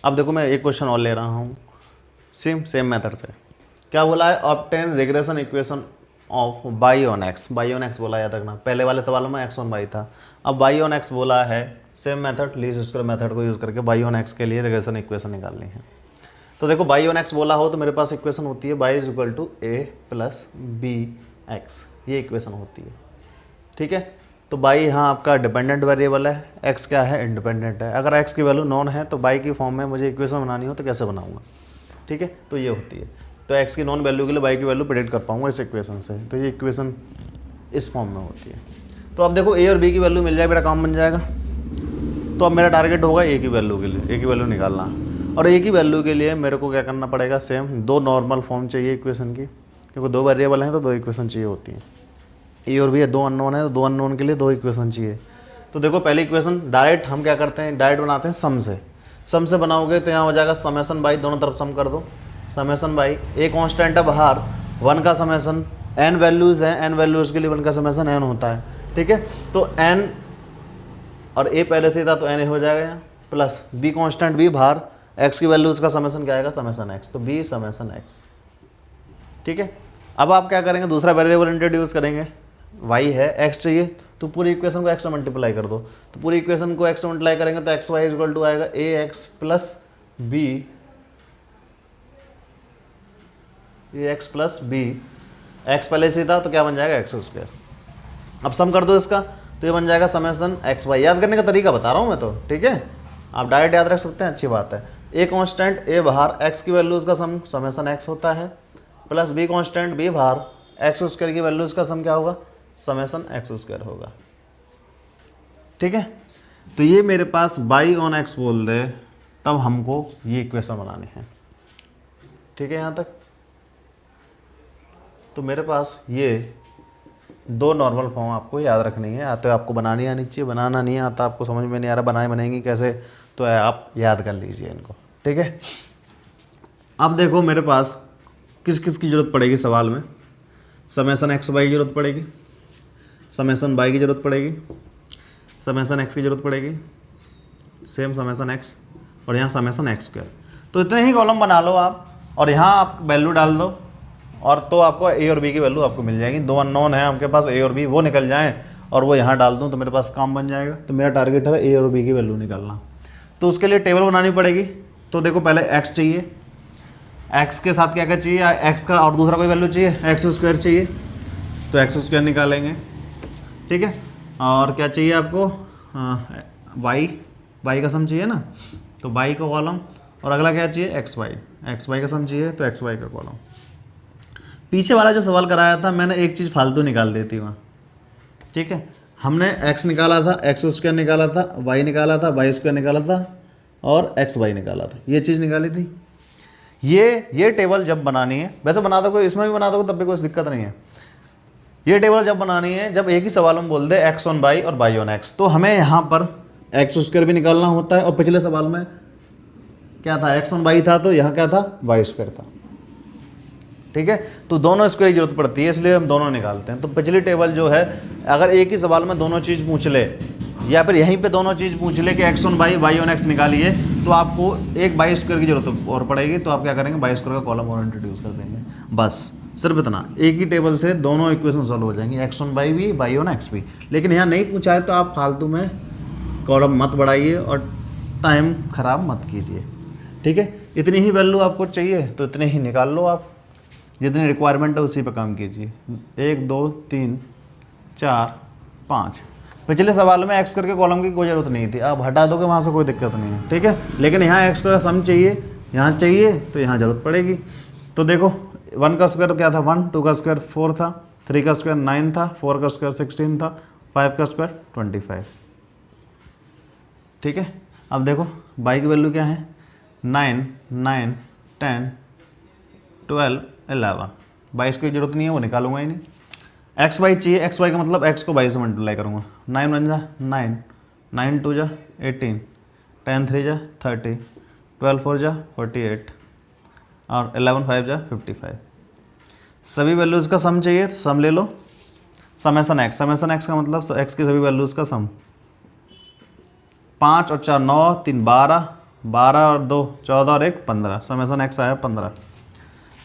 अब देखो मैं एक क्वेश्चन और ले रहा हूँ सेम मेथड से। क्या बोला है, obtain regression equation of by on x. By on x बोला याद रखना, पहले वाले सवालों में एक्स ऑन बाई था, अब बाई ऑन एक्स बोला है। Same method least square method को यूज़ करके बाई ऑन एक्स के लिए रिग्रेशन इक्वेशन निकालनी है। तो देखो बाई ऑन एक्स बोला हो तो मेरे पास इक्वेशन होती है y is equal to a plus b x, ये इक्वेशन होती है। ठीक है, तो बाई यहाँ आपका डिपेंडेंट वेरिएबल है, एक्स क्या है, इंडिपेंडेंट है। अगर एक्स की वैल्यू नॉन है तो बाई की फॉर्म में मुझे इक्वेशन बनानी हो तो कैसे बनाऊंगा। ठीक है, तो ये होती है। तो एक्स की नॉन वैल्यू के लिए बाई की वैल्यू प्रेडिक्ट कर पाऊंगा इस इक्वेशन से। तो ये इक्वेशन इस फॉर्म में होती है। तो अब देखो ए और बी की वैल्यू मिल जाए, मेरा काम बन जाएगा। तो अब मेरा टारगेट होगा ए की वैल्यू के लिए, ए की वैल्यू निकालना। और ए की वैल्यू के लिए मेरे को क्या करना पड़ेगा, सेम दो नॉर्मल फॉर्म चाहिए इक्वेशन की, क्योंकि दो वेरिएबल हैं तो दो इक्वेशन चाहिए होती हैं। ए और बी है, दो अननोन है तो दो अननोन के लिए दो इक्वेशन चाहिए। तो देखो पहली इक्वेशन डायरेक्ट हम क्या करते हैं, डायरेक्ट बनाते हैं सम से। सम से बनाओगे तो यहाँ हो जाएगा समेसन बाई, दोनों तरफ सम कर दो, समेसन बाई ए कांस्टेंट है बाहर, वन का समेसन, एन वैल्यूज़ हैं, एन वैल्यूज़ के लिए वन का समेसन एन होता है। ठीक है, तो एन और ए पहले से ही था तो एन ए हो जाएगा यहाँ, प्लस बी कांस्टेंट बी बाहर, एक्स की वैल्यूज़ का समेसन क्या आएगा, समेसन एक्स, तो बी समेसन एक्स। ठीक है, अब आप क्या करेंगे, दूसरा वेरिएबल इंट्रोड्यूस करेंगे, वाई है, एक्स चाहिए तो पूरी इक्वेशन को एक्स से मल्टीप्लाई कर दो। तो पूरी इक्वेशन को एक्स से मल्टीप्लाई करेंगे तो एक्स वाई इक्वल टू आएगा ए एक्स प्लस बी, ए एक्स प्लस बी, एक्स पहले से था तो क्या बन जाएगा एक्स स्क्वायर। अब सम कर दो इसका तो ये बन जाएगा समेसन एक्स वाई। याद करने का तरीका बता रहा हूँ मैं तो, ठीक है, आप डायरेक्ट याद रख सकते हैं, अच्छी बात है। ए कांस्टेंट ए बाहर, एक्स की वैल्यूज़ का सम समेसन एक्स होता है, प्लस बी कांस्टेंट बी बाहर, एक्स स्क्वायर की वैल्यूज़ का सम क्या होगा, समेसन एक्स स्क्वायर होगा। ठीक है, तो ये मेरे पास बाई ऑन एक्स बोल दे तब हमको ये इक्वेशन बनानी है। ठीक है, यहाँ तक तो मेरे पास ये दो नॉर्मल फॉर्म आपको याद रखनी है। आते आपको बनानी आनी चाहिए, बनाना नहीं आता आपको, समझ में नहीं आ रहा बनेंगी कैसे, तो आप याद कर लीजिए इनको। ठीक है, अब देखो मेरे पास किस किस की ज़रूरत पड़ेगी सवाल में, समेसन एक्स वाई की ज़रूरत पड़ेगी, समेसन वाई की ज़रूरत पड़ेगी, समेसन एक्स की ज़रूरत पड़ेगी, सेम समेसन एक्स, और यहाँ समेसन एक्स स्क्वायर। तो इतने ही कॉलम बना लो आप और यहाँ आप वैल्यू डाल दो और तो आपको ए और बी की वैल्यू आपको मिल जाएगी। दो अननोन है आपके पास ए और बी, वो निकल जाएँ और वो यहाँ डाल दूँ तो मेरे पास काम बन जाएगा। तो मेरा टारगेट है ए और बी की वैल्यू निकालना। तो उसके लिए टेबल बनानी पड़ेगी। तो देखो पहले एक्स चाहिए, एक्स के साथ क्या क्या चाहिए, एक्स का और दूसरा कोई वैल्यू चाहिए, एक्स स्क्वायर चाहिए, तो एक्स स्क्वायर निकालेंगे। ठीक है, और क्या चाहिए आपको, वाई का सम चाहिए ना, तो वाई का कॉलम, और अगला क्या चाहिए, एक्स वाई का सम चाहिए तो एक्स वाई का कॉलम। पीछे वाला जो सवाल कराया था मैंने एक चीज़ फालतू निकाल दी थी वहाँ। ठीक है, हमने एक्स निकाला था, एक्स स्क्वायर निकाला था, वाई निकाला था, वाई स्क्वायर निकाला था और एक्स वाई निकाला था, ये चीज़ निकाली थी। ये टेबल जब बनानी है, वैसे बना दो, इसमें भी बना दो तब भी कोई दिक्कत नहीं है। ये टेबल जब बनानी है जब एक ही सवाल में बोल दे एक्स ऑन वाई और वाई ऑन एक्स, तो हमें यहाँ पर एक्स स्क्वायर भी निकालना होता है। और पिछले सवाल में क्या था, एक्स ऑन वाई था तो यहाँ क्या था, वाई स्क्वायर था। ठीक है, तो दोनों स्क्वायर की जरूरत पड़ती है, इसलिए हम दोनों निकालते हैं। तो पिछली टेबल जो है, अगर एक ही सवाल में दोनों चीज़ पूछ ले या फिर यहीं पे दोनों चीज़ पूछ ले कि x on y, y on x निकालिए, तो आपको एक वाई स्क्वायर की जरूरत और पड़ेगी। तो आप क्या करेंगे, वाई स्क्वायर का कॉलम और इंट्रोड्यूस कर देंगे, बस सिर्फ इतना। एक ही टेबल से दोनों इक्वेशन सॉल्व हो जाएंगे, एक्स ऑन वाई भी, वाई ऑन एक्स भी। लेकिन यहाँ नहीं पूछा है तो आप फालतू में कॉलम मत बढ़ाइए और टाइम ख़राब मत कीजिए। ठीक है, इतनी ही वैल्यू आपको चाहिए तो इतने ही निकाल लो आप, जितनी रिक्वायरमेंट है उसी पे काम कीजिए। 1 2 3 4 5। पिछले सवाल में एक्स स्क्वायर के कॉलम की कोई ज़रूरत नहीं थी, आप हटा दोगे वहाँ से कोई दिक्कत नहीं है। ठीक है, लेकिन यहाँ एक्स स्क्वायर का सम चाहिए, यहाँ चाहिए तो यहाँ ज़रूरत पड़ेगी। तो देखो 1 का स्क्वायर क्या था 1, 2 का स्क्वायर 4 था, 3 का स्क्वायर 9 था, 4 का स्क्वायर 16 था, 5 का स्क्वायर 25। ठीक है, अब देखो बाई की वैल्यू क्या है, 9 9 10 12 11। 22 की जरूरत नहीं है, वो निकालूंगा ही नहीं। एक्स वाई चाहिए, एक्स वाई का मतलब एक्स को 22 से मल्टीप्लाई करूँगा। 9 1 जा 9, 9 2 जा 18, 10 3 जा 30, 12 4 जा 48 और 11 5 जा 55। सभी वैल्यूज़ का सम चाहिए तो सम ले लो, समेसन एक्स का मतलब एक्स की सभी वैल्यूज़ का सम। 5 और 4 9, 3 12, 12 और 2 14 और 1 15, समेसन एक्स आया 15।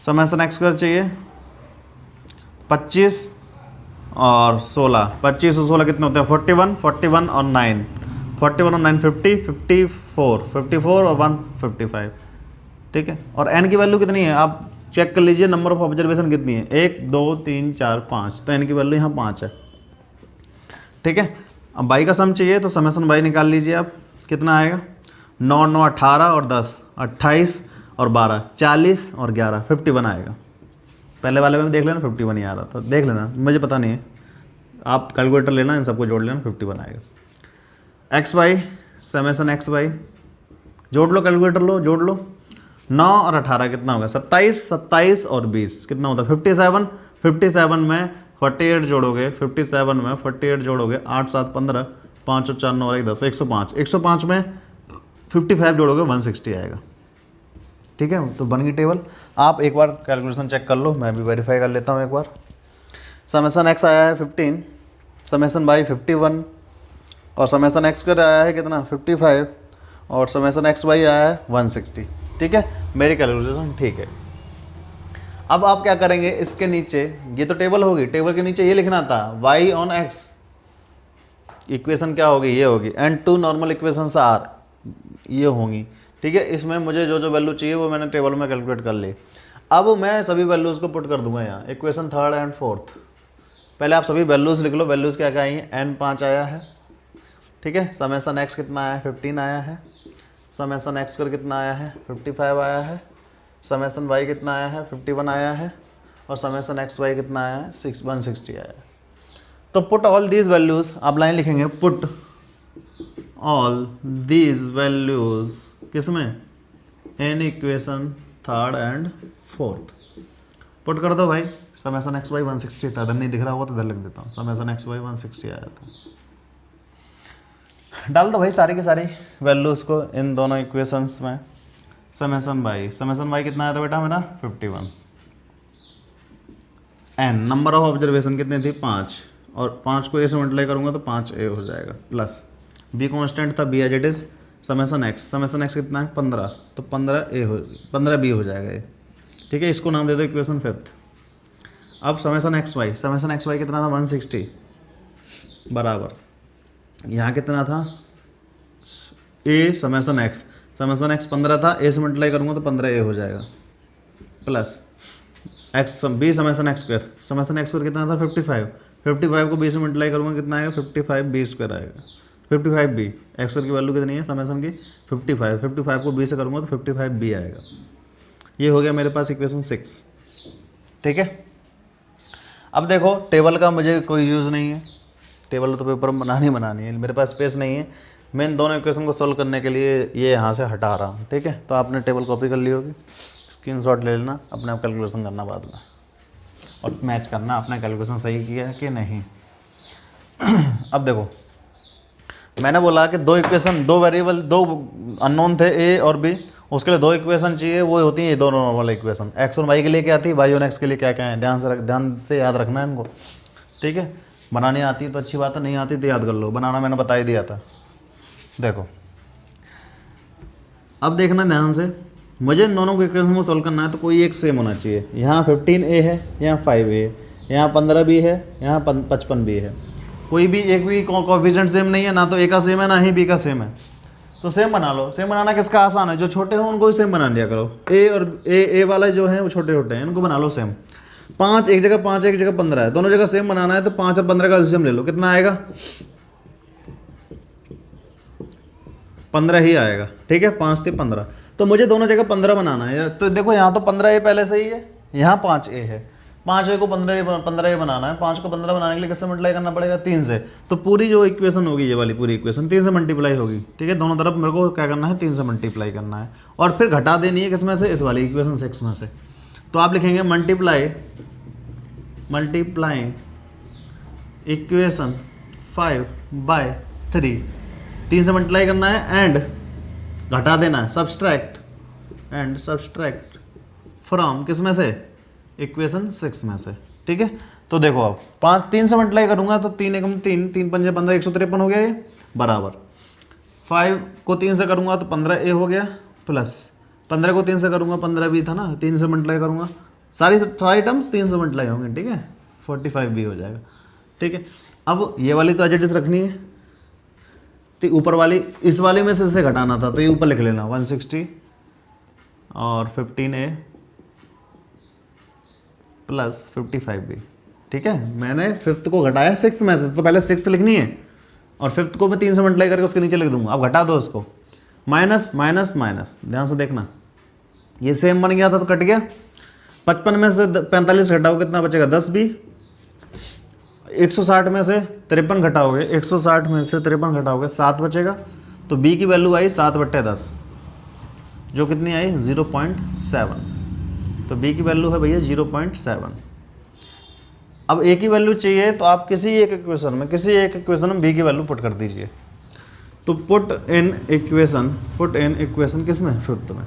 समेसन एक्स स्क्वायर चाहिए 25 और 16, 25 और 16 कितने होते हैं 41, 41 और 9, 41 और 9 50, 54, 54 और 1 55, ठीक है। और n की वैल्यू कितनी है आप चेक कर लीजिए, नंबर ऑफ ऑब्जर्वेशन कितनी है 1 2 3 4 5, तो n की वैल्यू यहाँ 5 है, ठीक है। अब बाई का सम चाहिए तो समेसन बाई निकाल लीजिए आप, कितना आएगा 9 9 18 और 10 28 और 12 40 और 11 51 आएगा। पहले वाले में देख लेना 51 ही आ रहा था, देख लेना, मुझे पता नहीं है, आप कैलकुलेटर लेना, इन सबको जोड़ लेना 51 आएगा। X y summation x y जोड़ लो, कैलकुलेटर लो, जोड़ लो, 9 और 18 कितना होगा 27, 27 और 20 कितना होता है 57, 57 में 48 जोड़ोगे, 57 में 48 जोड़ोगे 8 7 15, 5 और 4 9 और 1 10, 105, 105 में 55 जोड़ोगे 160 आएगा, ठीक है। तो बन गई टेबल। आप एक बार कैलकुलेशन चेक कर लो, मैं भी वेरीफाई कर लेता हूँ एक बार। समेसन एक्स आया है 15, समेसन बाई 51 और समेसन एक्स स्क्वायर आया है कितना 55 और समेसन एक्स वाई आया है 160, ठीक है। मेरी कैलकुलेशन ठीक है। अब आप क्या करेंगे, इसके नीचे ये तो टेबल होगी, टेबल के नीचे ये लिखना था y ऑन x, इक्वेशन क्या होगी ये होगी, and two normal equations are, ये होंगी, ठीक है। इसमें मुझे जो जो वैल्यू चाहिए वो मैंने टेबल में कैलकुलेट कर ली। अब मैं सभी वैल्यूज़ को पुट कर दूंगा यहाँ, इक्वेशन थर्ड एंड फोर्थ। पहले आप सभी वैल्यूज़ लिख लो, वैल्यूज़ क्या क्या आई हैं, n 5 आया है, ठीक है। समेसन x कितना आया है 15 आया है, समेसन एक्स स्क्वायर कितना आया है 55 आया है, समेसन y कितना आया है 51 आया है, और समेसन एक्स वाई कितना आया है 160 आया है। तो पुट ऑल दीज वैल्यूज़, आप लाइन लिखेंगे पुट ऑल दीज वैल्यूज़ किसमें, in equation third and fourth. Put कर दो भाई, समेसन एक्स वाई 160 था, इधर नहीं दिख रहा होगा तो इधर लिख देता हूँ, समेसन एक्स वाई 160 आया था। डाल दो भाई सारी की सारी वैल्यूज़ को इन दोनों इक्वेशंस में। समेसन वाई कितना आया था बेटा मेरा 51, एन नंबर ऑफ ऑब्जर्वेशन कितनी थी 5, और 5 को ए से मल्टीप्लाई करूँगा तो 5a हो जाएगा, प्लस बी कॉन्स्टेंट था b as it is, summation x कितना है 15, तो 15b हो जाएगा ये, ठीक है। इसको नाम दे दो इक्वेशन फिफ्थ। अब समेसन एक्स वाई कितना था 160 बराबर, यहाँ कितना था a समेसन एक्स 15 था, a से मल्टीप्लाई करूँगा तो 15a हो जाएगा, plus x b summation x square कितना था 55 को b से मल्टीप्लाई करूँगा कितना आएगा 55b स्क्वायर आएगा, 55b एक्स की वैल्यू कितनी है समेसन की 55 को b से करूँगा तो 55b आएगा। ये हो गया मेरे पास इक्वेशन 6, ठीक है। अब देखो टेबल का मुझे कोई यूज़ नहीं है, टेबल तो पेपर में बनानी है, मेरे पास स्पेस नहीं है, मैं इन दोनों इक्वेशन को सोल्व करने के लिए ये यहाँ से हटा रहा हूँ, ठीक है। तो आपने टेबल कॉपी कर ली होगी, स्क्रीनशॉट ले लेना, अपने आप कैलकुलेशन करना बाद में और मैच करना आपने कैलकुलेशन सही किया है कि नहीं। अब देखो मैंने बोला कि दो इक्वेशन, दो वेरिएबल, दो अननोन थे ए और बी, उसके लिए दो इक्वेशन चाहिए, वो होती है ये दोनों नॉर्मल इक्वेशन। एक्स और वाई के लिए क्या थी, वाई और एक्स के लिए क्या क्या है, ध्यान से याद रखना है इनको, ठीक है। बनानी आती है तो अच्छी बात है, नहीं आती तो याद कर लो, बनाना मैंने बता ही दिया था। देखो अब देखना ध्यान से, मुझे इन दोनों को इक्वेशन को सोल्व करना है तो कोई एक सेम होना चाहिए। यहाँ 15a है, यहाँ 5a है, यहाँ 15b है, यहाँ 55b है, कोई भी एक भी कोएफिशिएंट सेम नहीं है, ना तो a का सेम है ना ही b का सेम है, तो सेम बना लो। सेम बनाना किसका आसान है, जो छोटे हो उनको ही सेम बना लिया करो। a और a वाले जो हैं वो छोटे छोटे हैं, इनको बना लो सेम। 5 एक जगह 5 एक जगह 15 है, दोनों जगह सेम बनाना है तो 5 और 15 का एलसीएम ले लो, कितना आएगा 15 ही आएगा, ठीक है। 5 से 15, तो मुझे दोनों जगह 15 बनाना है। तो देखो यहाँ तो 15a पहले से ही है, यहाँ 5a है, 5a को 15a बनाना है, 5 को 15 बनाने के लिए किससे मल्टीप्लाई करना पड़ेगा 3 से, तो पूरी जो इक्वेशन होगी ये वाली पूरी इक्वेशन 3 से मल्टीप्लाई होगी, ठीक है। दोनों तरफ मेरे को क्या करना है 3 से मल्टीप्लाई करना है, और फिर घटा देनी है किसमें से, इस वाली इक्वेशन 6 में से। तो आप लिखेंगे मल्टीप्लाई इक्वेशन 5/3, 3 से मल्टीप्लाई करना है एंड घटा देना है, सब्सट्रैक्ट फ्रॉम किस में से, इक्वेशन 6 में से, ठीक है। तो देखो अब 3 से मल्टीप्लाई करूंगा तो 3 एकम 3, 3 पंजे 15, 153 हो गया ये, बराबर 5 को 3 से करूँगा तो 15A हो गया, प्लस 15 को 3 से करूँगा 15B था ना, 3 से मल्टीप्लाई करूँगा, सारी टर्म्स 3 से मल्टीप्लाई होंगे, ठीक है, 45B हो जाएगा, ठीक है। अब ये वाली तो एज रखनी है, ठीक, ऊपर वाली इस वाले में से घटाना था तो ये ऊपर लिख लेना 160 और 15A प्लस 55B, ठीक है। मैंने फिफ्थ को घटाया सिक्स्थ में से, तो पहले सिक्स्थ लिखनी है और फिफ्थ को मैं 3 से मल्टीप्लाई करके उसके नीचे लिख दूंगा। अब घटा दो उसको, माइनस माइनस माइनस, ध्यान से देखना, ये सेम बन गया था तो कट गया। 55 में से 45 घटाओ कितना बचेगा, 10B। 160 में से 53 घटाओगे, 160 में से 53 घटाओगे 7 बचेगा, तो B की वैल्यू आई 7/10, जो कितनी आई 0.7, तो B की वैल्यू है भैया 0.7। अब A की वैल्यू चाहिए तो आप किसी एक इक्वेशन में B की वैल्यू पुट कर दीजिए। तो पुट इन इक्वेशन किस में, फिफ्थ में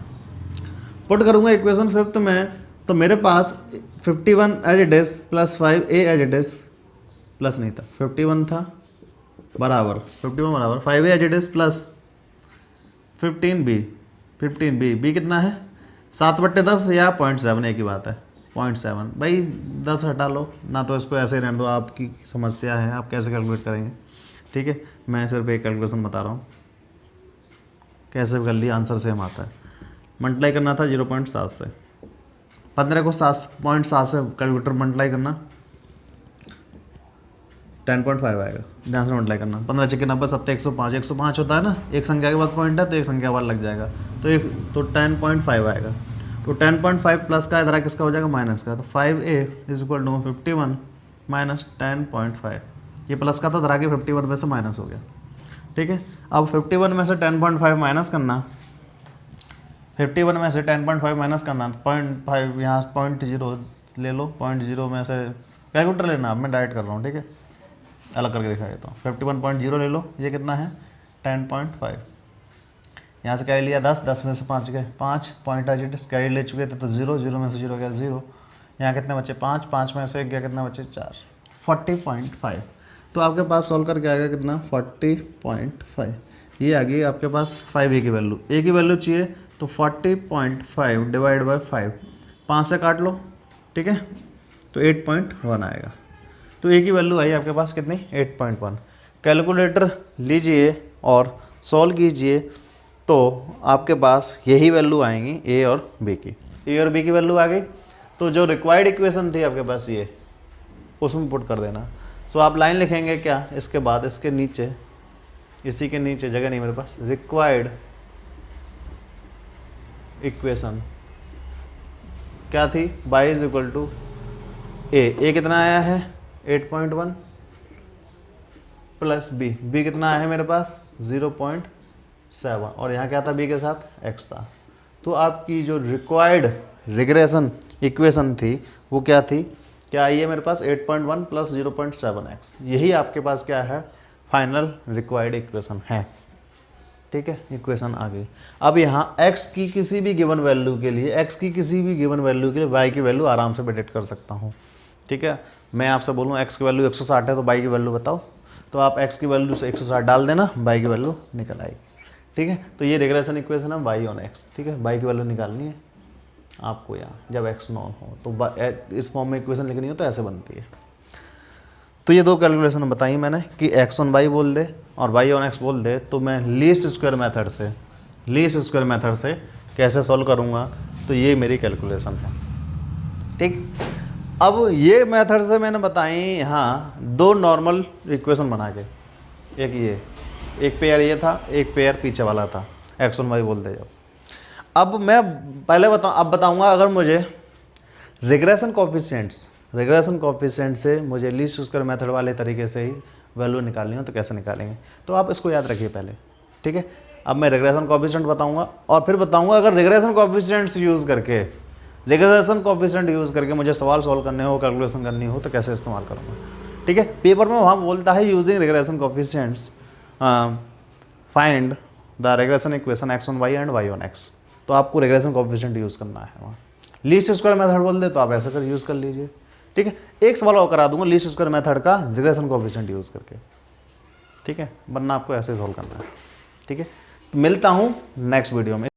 पुट करूंगा, इक्वेशन फिफ्थ में, तो मेरे पास 51 as it is plus 5A as it is, plus नहीं था 51 था बराबर 5A as it is plus 15B B कितना है 7/10 या 0.7, एक ही बात है 0.7, भाई 10 हटा लो ना, तो इसको ऐसे ही रहने दो, आपकी समस्या है आप कैसे कैलकुलेट करेंगे, ठीक है। मैं सिर्फ एक कैलकुलेशन बता रहा हूँ, कैसे कर लिया, आंसर सेम आता है। मल्टीप्लाई करना था 0.7 से, 15 को 7.7 से कैलकुलेटर मल्टीप्लाई करना 10.5 आएगा, ध्यान से मल्टीप्लाई करना। 15 × 90 7 105, 105 होता है ना, एक संख्या के बाद पॉइंट है तो एक संख्या के बाद लग जाएगा, तो 10.5 आएगा। तो 10.5 प्लस का इधर किसका हो जाएगा, माइनस का, तो 5A = 51 माइनस 10.5, ये प्लस का था, इधर आके 51 में से माइनस हो गया, ठीक है। अब 51 में से 10.5 माइनस करना, 51 में से 10.5 माइनस करना, 0.5 यहाँ 0.0 ले लो, 0.0 में से कैलकुलेटर लेना, अब मैं डायरेक्ट कर रहा हूँ, ठीक है, अलग करके दिखा देता हूँ। 51.0 ले लो, ये कितना है 10.5, यहाँ से कैरी लिया 10 में से 5 गए 5, पॉइंट एज कैरी ले चुके थे तो 0 में से 0 गया 0, यहाँ कितने बच्चे 5 में से 1 गया, कितना बच्चे 4, 40.5। तो आपके पास सॉल्व करके आएगा कितना 40.5, ये आ गई आपके पास 5A की वैल्यू। A की वैल्यू चाहिए तो 40.5 डिवाइड बाई 5, 5 से काट लो, ठीक है, तो 8.1 आएगा। तो A की वैल्यू आई आपके पास कितनी 8.1। कैलकुलेटर लीजिए और सॉल्व कीजिए तो आपके पास यही वैल्यू आएंगी A और B की, A और B की वैल्यू आ गई। तो जो रिक्वायर्ड इक्वेशन थी आपके पास ये, उसमें पुट कर देना। सो आप लाइन लिखेंगे क्या, इसके बाद इसके नीचे, इसी के नीचे जगह नहीं मेरे पास, रिक्वायर्ड इक्वेशन क्या थी, y = A कितना आया है 8.1 प्लस B कितना आया है मेरे पास 0.7, और यहाँ क्या था B के साथ x था। तो आपकी जो रिक्वायर्ड रिग्रेशन इक्वेशन थी वो क्या थी, क्या आई है मेरे पास 8.1 प्लस 0.7x, यही आपके पास क्या है फाइनल रिक्वायर्ड इक्वेशन है, ठीक है। इक्वेशन आ गई। अब यहाँ x की किसी भी गिवन वैल्यू के लिए y की वैल्यू आराम से प्रेडिक्ट कर सकता हूँ, ठीक है। मैं आपसे बोलूँ x की वैल्यू 160 है तो y की वैल्यू बताओ, तो आप x की वैल्यू से 160 डाल देना, y की वैल्यू निकल आएगी, ठीक है। तो ये रिग्रेशन इक्वेशन है y ऑन x, ठीक है। y की वैल्यू निकालनी है आपको यहाँ, जब x नॉन हो तो इस फॉर्म में इक्वेशन लिखनी हो तो ऐसे बनती है। तो ये दो कैलकुलेशन बताई मैंने कि x ऑन y बोल दे और y ऑन x बोल दे, तो मैं लीस्ट स्क्वायर मेथड से कैसे सॉल्व करूँगा, तो ये मेरी कैलकुलेशन है, ठीक। अब ये मेथड से मैंने बताई यहाँ दो नॉर्मल इक्वेशन बना के, एक पेयर ये था, एक पेयर पीछे वाला था, x ऑन y बोल दे जब। अब मैं पहले बताऊंगा अगर मुझे रिग्रेशन कोफिशिएंट से मुझे लीस्ट स्क्वायर मेथड वाले तरीके से ही वैल्यू निकालनी हो तो कैसे निकालेंगे, तो आप इसको याद रखिए पहले, ठीक है। अब मैं रिग्रेशन कोफिशिएंट बताऊंगा और फिर बताऊंगा अगर रिग्रेशन कोफिशिएंट यूज़ करके मुझे सवाल सॉल्व करने हो, कैलकुलेशन करनी हो तो कैसे इस्तेमाल करूँगा, ठीक है। पेपर में वहाँ बोलता है using regression coefficients find the regression equation x on y and y on x, तो आपको रिग्रेशन कोफिशिएंट यूज़ करना है वहाँ। लीस्ट स्क्वायर मेथड बोल दे तो आप ऐसा कर यूज़ कर लीजिए, ठीक है। एक सवाल और करा दूंगा लीस्ट स्क्वायर मेथड का रिग्रेशन कोफिशिएंट यूज़ करके, ठीक है, वरना आपको ऐसे सॉल्व करना है। ठीक है, तो मिलता हूँ नेक्स्ट वीडियो में।